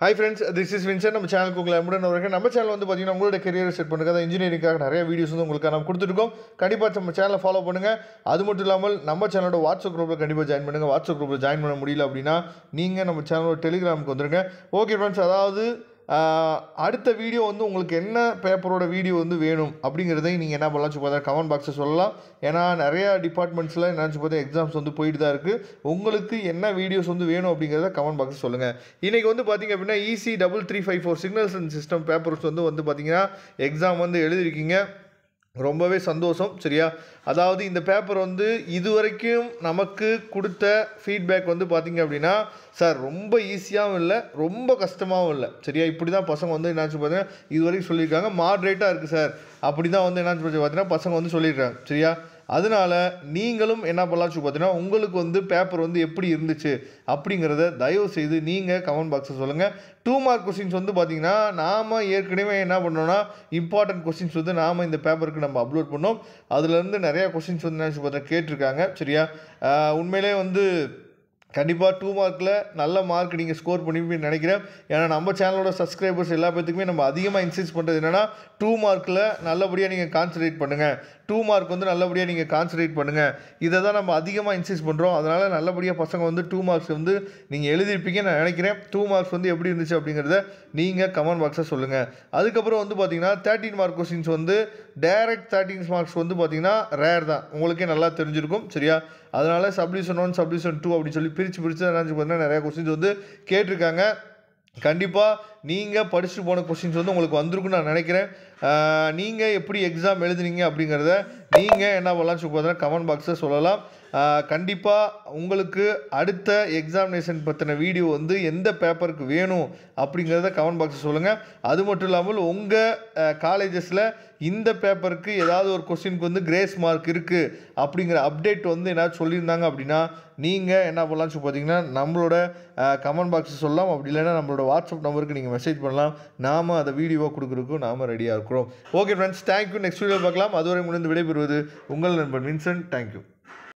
Hi friends, this is Vincent. நம்ம சேனலுக்கு உங்களை அன்புடன் வரவேற்கிறேன். நம்ம சேனல் வந்து பார்த்தீங்கன்னா உங்களோட கெரியரை செட் பண்ணுங்க. அதான் இன்ஜினியரிங்காக நிறைய வீடியோஸ் வந்து உங்களுக்கு நம்ம கொடுத்துருக்கோம். கண்டிப்பாக நம்ம சேனலை ஃபாலோ பண்ணுங்கள். அது மட்டும் இல்லாமல் நம்ம சேனலோட வாட்ஸ்அப் குரூப்பில் கண்டிப்பாக ஜாயின் பண்ணுங்கள். வாட்ஸ்அப் குரூப்பில் ஜாயின் பண்ண முடியல அப்படின்னா நீங்கள் நம்ம சேனலோட டெலிகிராமுக்கு வந்துருங்க. ஓகே ஃப்ரெண்ட்ஸ், அதாவது அடுத்த வீடியோ வந்து உங்களுக்கு என்ன பேப்பரோட வீடியோ வந்து வேணும் அப்படிங்கிறதையும் நீங்கள் என்ன பண்ணலாம் பார்த்தா கமெண்ட் பாக்ஸில் சொல்லலாம். ஏன்னா நிறையா டிபார்ட்மெண்ட்ஸில் நினச்சி பார்த்தா எக்ஸாம்ஸ் வந்து போயிட்டு தான் இருக்குது. உங்களுக்கு என்ன வீடியோஸ் வந்து வேணும் அப்படிங்கிறத கமெண்ட் பாக்ஸில் சொல்லுங்கள். இன்றைக்கி வந்து பார்த்திங்க அப்படின்னா EC 3354 signals and system papers வந்து பார்த்திங்கன்னா எக்ஸாம் வந்து எழுதிருக்கீங்க. ரொம்பவே சந்தோஷம். சரியா, அதாவது இந்த பேப்பர் வந்து இதுவரைக்கும் நமக்கு கொடுத்த ஃபீட்பேக் வந்து பார்த்திங்க அப்படின்னா சார் ரொம்ப ஈஸியாகவும் இல்லை, ரொம்ப கஷ்டமாகவும் இல்லை. சரியா, இப்படி தான் பசங்க வந்து என்னாச்சு பார்த்தீங்கன்னா இது வரைக்கும் சொல்லியிருக்காங்க. மாட்ரேட்டாக இருக்குது சார், அப்படி தான் வந்து என்னாச்சு பார்த்தீங்கன்னா பசங்க வந்து சொல்லியிருக்காங்க. சரியா, அதனால் நீங்களும் என்ன பண்ணலாம் பார்த்தீங்கன்னா உங்களுக்கு வந்து பேப்பர் வந்து எப்படி இருந்துச்சு அப்படிங்கிறத தயவு செய்து நீங்கள் கமெண்ட் பாக்ஸில் சொல்லுங்கள். 2 மார்க் கொஸ்டின்ஸ் வந்து பார்த்திங்கன்னா நாம் ஏற்கனவே என்ன பண்ணோன்னா இம்பார்ட்டன்ட் கொஸ்டின்ஸ் வந்து நாம் இந்த பேப்பருக்கு நம்ம அப்லோட் பண்ணோம். அதுலேருந்து நிறையா கொஸ்டின்ஸ் வந்து நினச்சி பார்த்தா கேட்டிருக்காங்க. சரியா, உண்மையிலே வந்து கண்டிப்பாக 2 மார்க்கில் நல்ல மார்க் நீங்கள் ஸ்கோர் பண்ணிப்பீங்கன்னு நினைக்கிறேன். ஏன்னா நம்ம சேனலோட சப்ஸ்கிரைபர்ஸ் எல்லா பேத்துக்குமே நம்ம அதிகமாக இன்சிஸ்ட் பண்ணுறது என்னென்னா 2 மார்க்கில் நல்லபடியாக நீங்கள் கான்சன்ட்ரேட் பண்ணுங்கள். 2 மார்க் வந்து நல்லபடியாக நீங்கள் கான்சன்ட்ரேட் பண்ணுங்கள். இதை தான் நம்ம அதிகமாக இன்சிஸ்ட் பண்ணுறோம். அதனால் நல்லபடியாக பசங்க வந்து 2 மார்க்ஸ் வந்து நீங்கள் எழுதிருப்பீங்கன்னு நான் நினைக்கிறேன். 2 மார்க்ஸ் வந்து எப்படி இருந்துச்சு அப்படிங்கிறத நீங்கள் கமெண்ட் பாக்ஸில் சொல்லுங்கள். அதுக்கப்புறம் வந்து பார்த்திங்கன்னா 13 மார்க் கொஸ்டின்ஸ் வந்து டைரக்ட் 13 மார்க்ஸ் வந்து பார்த்திங்கன்னா ரேர் தான், உங்களுக்கே நல்லா தெரிஞ்சிருக்கும். சரியா, அதனால் சப்டிவிஷன் 1 சப்டிவிஷன் 2 அப்படின்னு சொல்லி பிரித்து நினச்சி பார்த்தீங்கன்னா நிறையா கொஸ்டின்ஸ் வந்து கேட்டிருக்காங்க. கண்டிப்பாக நீங்கள் படிச்சுட்டு போன கொஸ்டின்ஸ் வந்து உங்களுக்கு வந்திருக்குன்னு நான் நினைக்கிறேன். நீங்கள் எப்படி எக்ஸாம் எழுதுனீங்க அப்படிங்கிறத நீங்கள் என்ன பண்ணலாம் பார்த்தீங்கன்னா கமெண்ட் பாக்ஸில் சொல்லலாம். கண்டிப்பாக உங்களுக்கு அடுத்த எக்ஸாமினேஷன் பற்றின வீடியோ வந்து எந்த பேப்பருக்கு வேணும் அப்படிங்கிறத கமெண்ட் பாக்ஸில் சொல்லுங்கள். அது மட்டும் இல்லாமல் உங்கள் காலேஜஸில் இந்த பேப்பருக்கு ஏதாவது ஒரு கொஸ்டினுக்கு வந்து கிரேஸ் மார்க் இருக்குது அப்படிங்கிற அப்டேட் வந்து ஏதாவது சொல்லியிருந்தாங்க அப்படின்னா நீங்கள் என்ன பண்ணலாம்னு பார்த்தீங்கன்னா நம்மளோட கமெண்ட் பாக்ஸில் சொல்லலாம். அப்படி இல்லைன்னா நம்மளோட வாட்ஸ்அப் நம்பருக்கு நீங்கள் மெசேஜ் பண்ணலாம். நாம் அதை வீடியோவாக கொடுக்குறதுக்கும் நாம் ரெடியாக இருக்கிறோம். Okay friends, thank you. Next video பார்க்கலாம். அதுவரை முடிந்து விடைபெறுவது உங்கள் நண்பன் வின்சென்ட். தேங்க்யூ.